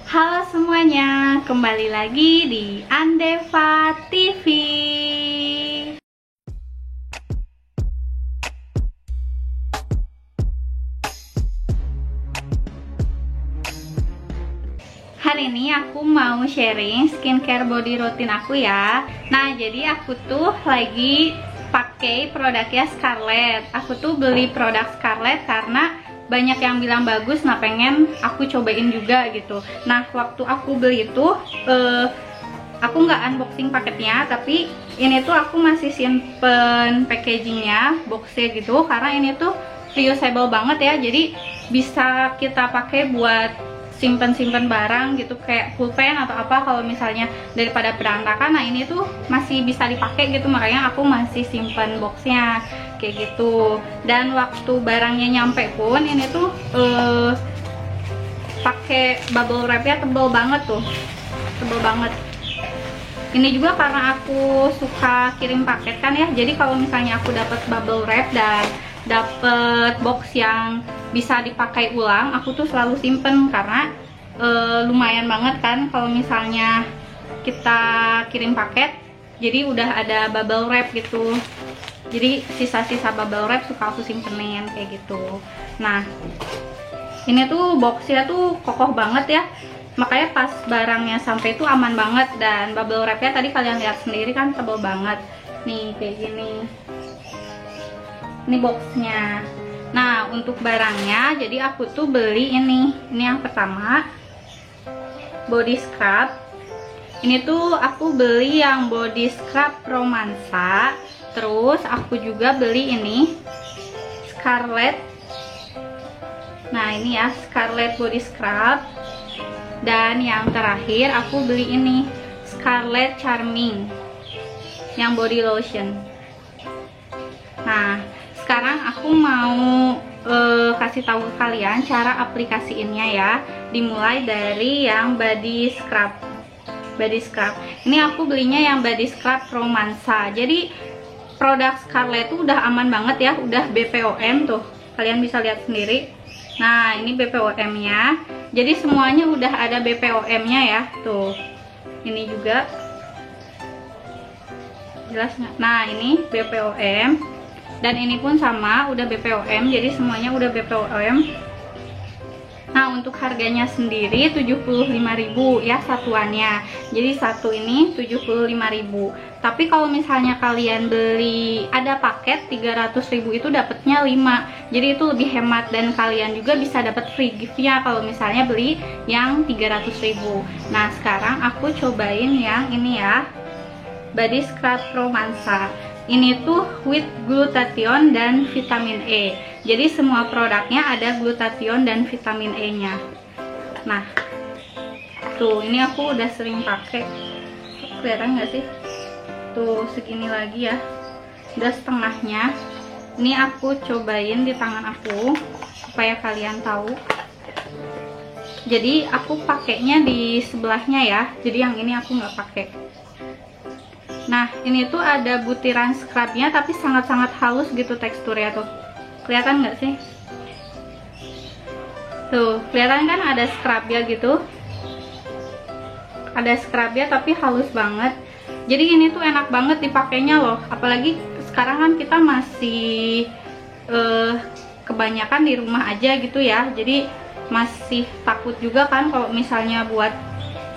Halo semuanya, kembali lagi di Andeva TV. Hari ini aku mau sharing skincare body routine aku ya. Nah, jadi aku tuh lagi pakai produknya Scarlett. Aku tuh beli produk Scarlett karena banyak yang bilang bagus, nah pengen aku cobain juga gitu. Nah, waktu aku beli itu aku nggak unboxing paketnya, tapi ini tuh aku masih simpen packagingnya, boxnya gitu, karena ini tuh reusable banget ya, jadi bisa kita pakai buat simpen-simpen barang gitu, kayak pulpen atau apa kalau misalnya daripada berantakan. Nah, ini tuh masih bisa dipakai gitu, makanya aku masih simpen boxnya kayak gitu. Dan waktu barangnya nyampe pun ini tuh pakai bubble wrapnya tebel banget tuh, tebel banget. Ini juga karena aku suka kirim paket kan ya, jadi kalau misalnya aku dapat bubble wrap dan dapat box yang bisa dipakai ulang, aku tuh selalu simpen karena lumayan banget kan kalau misalnya kita kirim paket, jadi udah ada bubble wrap gitu. Jadi sisa-sisa bubble wrap suka aku simpenin kayak gitu. Nah, ini tuh boxnya tuh kokoh banget ya, makanya pas barangnya sampai itu aman banget. Dan bubble wrapnya tadi kalian lihat sendiri kan, tebal banget nih kayak gini. Ini boxnya. Nah, untuk barangnya, jadi aku tuh beli ini yang pertama, body scrub. Ini tuh aku beli yang body scrub romansa. Terus aku juga beli ini Scarlett. Nah, ini ya Scarlett body scrub. Dan yang terakhir aku beli ini Scarlett Charming yang body lotion. Nah, sekarang aku mau kasih tahu kalian cara aplikasiinnya ya. Dimulai dari yang body scrub. Body scrub. Ini aku belinya yang body scrub romansa. Jadi produk Scarlett itu udah aman banget ya, udah BPOM tuh. Kalian bisa lihat sendiri. Nah, ini BPOM-nya. Jadi semuanya udah ada BPOM-nya ya. Tuh. Ini juga. Jelas nggak? Nah, ini BPOM. Dan ini pun sama, udah BPOM, jadi semuanya udah BPOM. Nah, untuk harganya sendiri 75.000 ya satuannya. Jadi satu ini 75.000. Tapi kalau misalnya kalian beli ada paket 300.000 itu dapatnya 5. Jadi itu lebih hemat dan kalian juga bisa dapat free gift-nya kalau misalnya beli yang 300.000. Nah, sekarang aku cobain yang ini ya. Body Scrub Romansa. Ini tuh with glutathione dan vitamin E. Jadi semua produknya ada glutathione dan vitamin E-nya. Nah, tuh ini aku udah sering pakai. Kelihatan nggak sih? Tuh segini lagi ya. Udah setengahnya. Ini aku cobain di tangan aku supaya kalian tahu. Jadi aku pakainya di sebelahnya ya. Jadi yang ini aku nggak pakai. Nah, ini tuh ada butiran scrubnya tapi sangat-sangat halus gitu teksturnya tuh. Kelihatan nggak sih? Tuh, kelihatan kan ada scrubnya gitu. Ada scrubnya tapi halus banget. Jadi ini tuh enak banget dipakainya loh. Apalagi sekarang kan kita masih kebanyakan di rumah aja gitu ya. Jadi masih takut juga kan kalau misalnya buat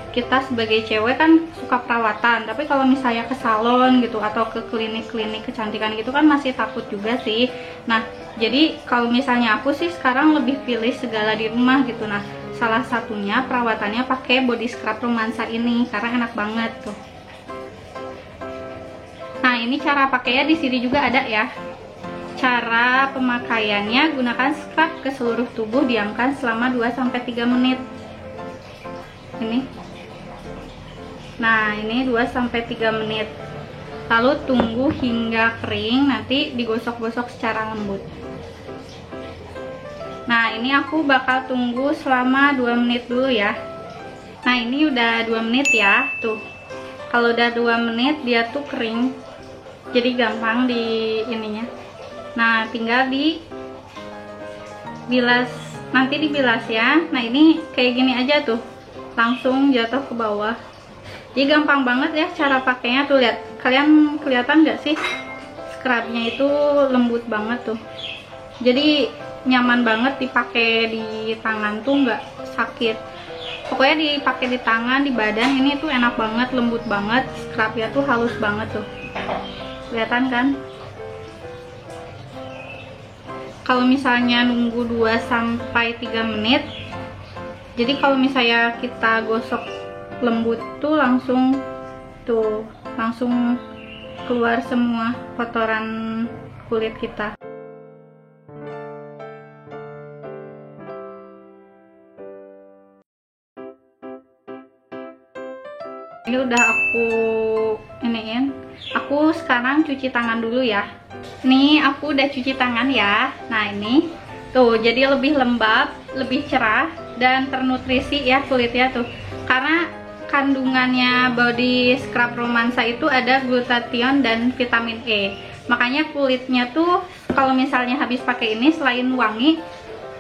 kita sebagai cewek kan suka perawatan, tapi kalau misalnya ke salon gitu atau ke klinik-klinik kecantikan gitu kan masih takut juga sih. Nah, jadi kalau misalnya aku sih sekarang lebih pilih segala di rumah gitu. Nah, salah satunya perawatannya pakai body scrub romansa ini karena enak banget tuh. Nah, ini cara pakainya di sini juga ada ya. Cara pemakaiannya, gunakan scrub ke seluruh tubuh, diamkan selama 2-3 menit. Ini. Nah, ini 2-3 menit. Lalu tunggu hingga kering, nanti digosok-gosok secara lembut. Nah, ini aku bakal tunggu selama 2 menit dulu ya. Nah, ini udah 2 menit ya. Tuh. Kalau udah 2 menit dia tuh kering. Jadi gampang di ininya. Nah, tinggal dibilas, nanti dibilas ya. Nah, ini kayak gini aja tuh. langsung jatuh ke bawah. Jadi gampang banget ya cara pakainya tuh, lihat. Kalian kelihatan nggak sih? Scrubnya itu lembut banget tuh. Jadi nyaman banget dipakai di tangan tuh, nggak sakit. Pokoknya dipakai di tangan, di badan ini tuh enak banget, lembut banget. Scrubnya tuh halus banget tuh. Kelihatan kan? Kalau misalnya nunggu 2-3 menit, jadi kalau misalnya kita gosok lembut tuh langsung keluar semua kotoran kulit kita. Ini udah aku iniin. Aku sekarang cuci tangan dulu ya. Ini aku udah cuci tangan ya. Nah ini tuh, jadi lebih lembab, lebih cerah dan ternutrisi ya kulitnya tuh. Karena kandungannya body scrub romansa itu ada glutathione dan vitamin E. Makanya kulitnya tuh kalau misalnya habis pakai ini, selain wangi,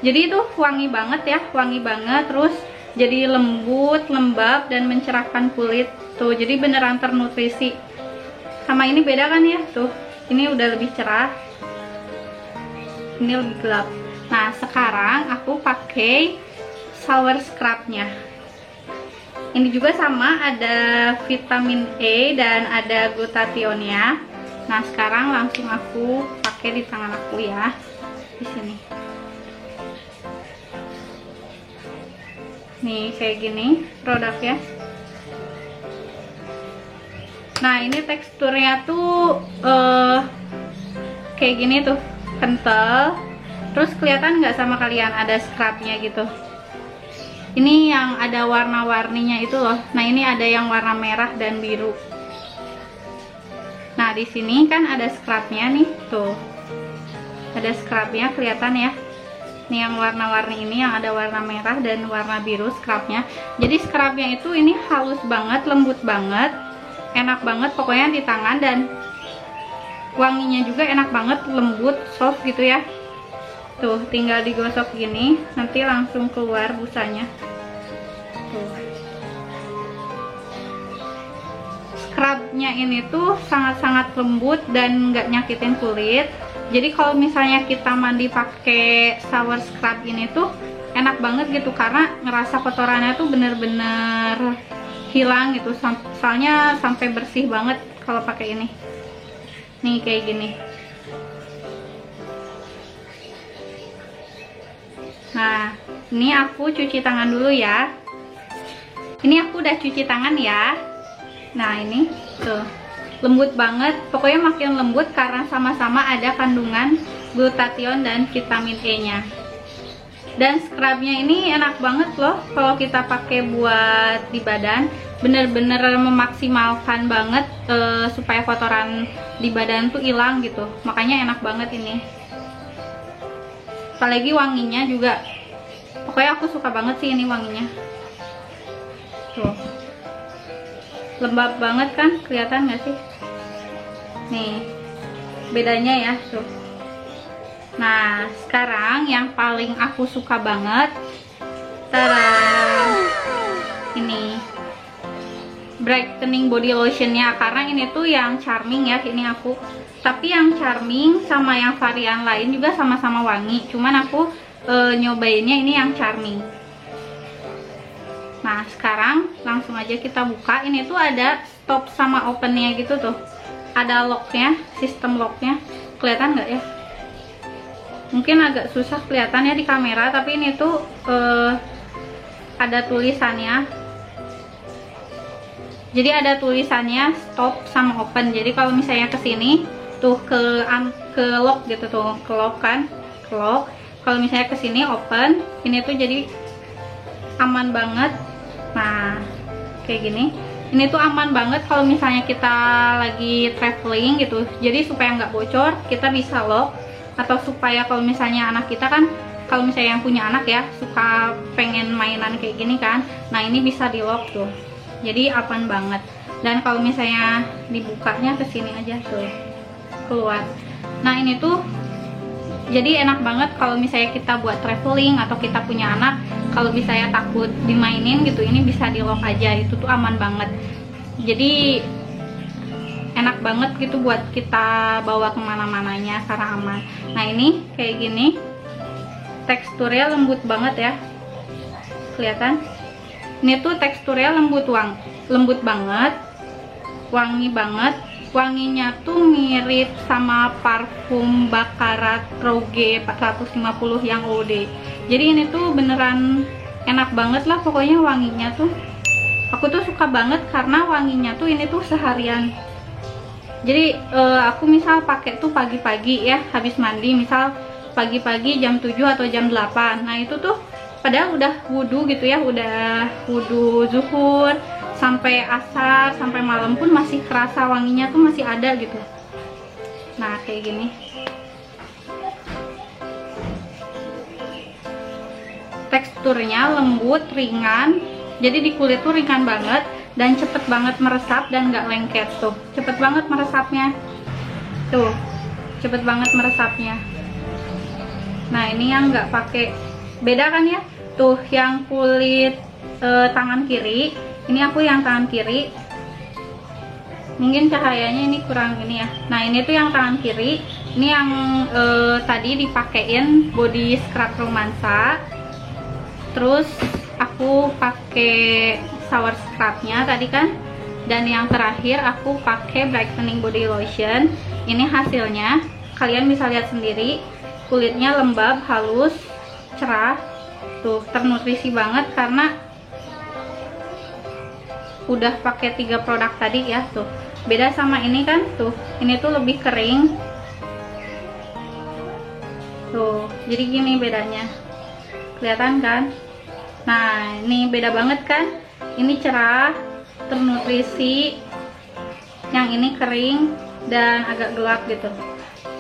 jadi itu wangi banget ya, wangi banget, terus jadi lembut, lembab, dan mencerahkan kulit tuh. Jadi beneran ternutrisi. Sama ini beda kan ya tuh, ini udah lebih cerah, ini lebih gelap. Nah sekarang aku pakai shower scrubnya. Ini juga sama, ada vitamin E dan ada glutathione-nya. Nah sekarang langsung aku pakai di tangan aku ya, di sini. Nih kayak gini produknya. Nah ini teksturnya tuh kayak gini tuh, kental. Terus kelihatan nggak sama kalian ada scrubnya gitu. Ini yang ada warna-warninya itu loh. Nah ini ada yang warna merah dan biru. Nah di sini kan ada scrubnya nih tuh. Ada scrubnya, kelihatan ya. Nih yang warna-warni ini, yang ada warna merah dan warna biru scrubnya. Jadi scrubnya itu ini halus banget, lembut banget, enak banget pokoknya di tangan, dan wanginya juga enak banget, lembut, soft gitu ya. Tuh tinggal digosok gini, nanti langsung keluar busanya. Tuh. Scrubnya ini tuh sangat-sangat lembut dan nggak nyakitin kulit. Jadi kalau misalnya kita mandi pakai shower scrub ini tuh enak banget gitu, karena ngerasa kotorannya tuh bener-bener hilang gitu. Soalnya sampai bersih banget kalau pakai ini. Nih kayak gini. Nah, ini aku cuci tangan dulu ya. Ini aku udah cuci tangan ya. Nah, ini tuh. Lembut banget, pokoknya makin lembut karena sama-sama ada kandungan glutathione dan vitamin E-nya. Dan scrubnya ini enak banget loh kalau kita pakai buat di badan. Bener-bener memaksimalkan banget supaya kotoran di badan tuh hilang gitu. Makanya enak banget ini. Apalagi wanginya juga, pokoknya aku suka banget sih ini wanginya. Tuh, lembab banget kan, kelihatan nggak sih? Nih bedanya ya tuh. Nah sekarang yang paling aku suka banget, tada, ini brightening body lotionnya. Karena ini tuh yang charming ya, ini aku. Tapi yang charming sama yang varian lain juga sama-sama wangi, cuman aku nyobainnya ini yang charming. Nah sekarang langsung aja kita buka. Ini tuh ada stop sama opennya gitu tuh, ada locknya, sistem locknya. Kelihatan nggak ya? Mungkin agak susah kelihatan ya di kamera, tapi ini tuh ada tulisannya. Jadi ada tulisannya stop sama open. Jadi kalau misalnya kesini tuh ke lock gitu tuh, ke lock kan, ke lock. Kalau misalnya kesini open, ini tuh jadi aman banget. Nah kayak gini. Ini tuh aman banget kalau misalnya kita lagi traveling gitu. Jadi supaya nggak bocor, kita bisa lock. Atau supaya kalau misalnya anak kita kan, kalau misalnya yang punya anak ya, suka pengen mainan kayak gini kan. Nah ini bisa di lock tuh. Jadi aman banget. Dan kalau misalnya dibukanya ke sini aja tuh, keluar. Nah ini tuh jadi enak banget kalau misalnya kita buat traveling atau kita punya anak. kalau bisa ya takut dimainin gitu, ini bisa di lock aja, itu tuh aman banget. Jadi enak banget gitu buat kita bawa kemana-mananya karena aman. Nah ini kayak gini, teksturnya lembut banget ya, kelihatan. Ini tuh teksturnya lembut banget, wangi banget. Wanginya tuh mirip sama parfum Baccarat Rouge 450 yang OD. Jadi ini tuh beneran enak banget lah pokoknya wanginya tuh. Aku tuh suka banget karena wanginya tuh ini tuh seharian. Jadi aku misal pakai tuh pagi-pagi ya, habis mandi, misal pagi-pagi jam 7 atau jam 8. Nah itu tuh padahal udah wudhu gitu ya, udah wudhu zuhur, sampai asar, sampai malam pun masih kerasa wanginya tuh masih ada gitu. Nah kayak gini. Teksturnya lembut, ringan, jadi di kulit tuh ringan banget dan cepet banget meresap dan nggak lengket tuh, cepet banget meresapnya tuh, cepet banget meresapnya. Nah ini yang nggak pakai, beda kan ya, tuh yang kulit tangan kiri, ini aku yang tangan kiri, mungkin cahayanya ini kurang ini ya. Nah ini tuh yang tangan kiri, ini yang tadi dipakein body scrub romansa, terus aku pakai shower scrubnya tadi kan, dan yang terakhir aku pakai brightening body lotion. Ini hasilnya kalian bisa lihat sendiri, kulitnya lembab, halus, cerah, tuh ternutrisi banget karena udah pakai 3 produk tadi ya. Tuh beda sama ini kan, tuh ini tuh lebih kering tuh, jadi gini bedanya, kelihatan kan. Nah ini beda banget kan, ini cerah, ternutrisi, yang ini kering dan agak gelap gitu.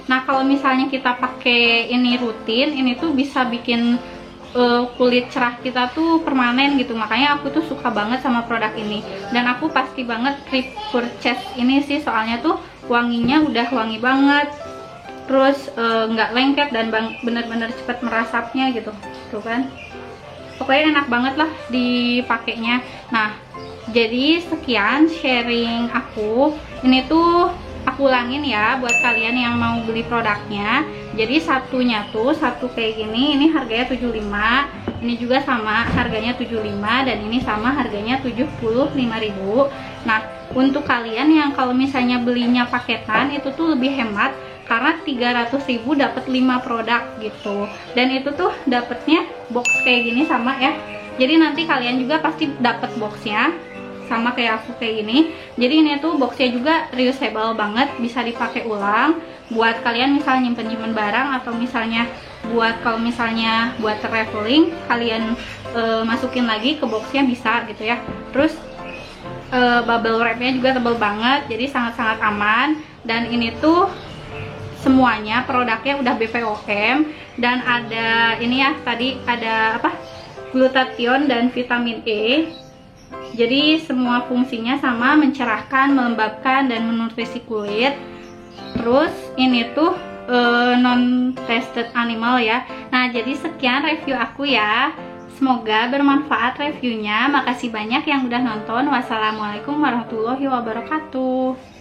Nah kalau misalnya kita pakai ini rutin, ini tuh bisa bikin kulit cerah kita tuh permanen gitu. Makanya aku tuh suka banget sama produk ini, dan aku pasti banget repurchase ini sih, soalnya tuh wanginya udah wangi banget, terus nggak lengket dan bener-bener cepet merasapnya gitu, tuh kan. Pokoknya enak banget lah dipakainya. Nah jadi sekian sharing aku, ini tuh aku ulangin ya buat kalian yang mau beli produknya. Jadi satunya tuh satu kayak gini, ini harganya 75, ini juga sama harganya 75, dan ini sama harganya 75.000. Nah untuk kalian yang kalau misalnya belinya paketan itu tuh lebih hemat karena 300.000 dapat 5 produk gitu, dan itu tuh dapetnya box kayak gini sama ya. Jadi nanti kalian juga pasti dapat boxnya sama kayak aku kayak gini. Jadi ini tuh boxnya juga reusable banget, bisa dipakai ulang buat kalian misalnya nyimpen barang, atau misalnya buat kalau misalnya buat traveling kalian masukin lagi ke boxnya bisa gitu ya. Terus bubble wrapnya juga tebal banget, jadi sangat-sangat aman. Dan ini tuh semuanya produknya udah BPOM, dan ada ini ya, tadi ada apa, glutathione dan vitamin E. Jadi semua fungsinya sama, mencerahkan, melembabkan, dan menutrisi kulit. Terus ini tuh non tested animal ya. Nah jadi sekian review aku ya, semoga bermanfaat reviewnya. Makasih banyak yang udah nonton. Wassalamualaikum warahmatullahi wabarakatuh.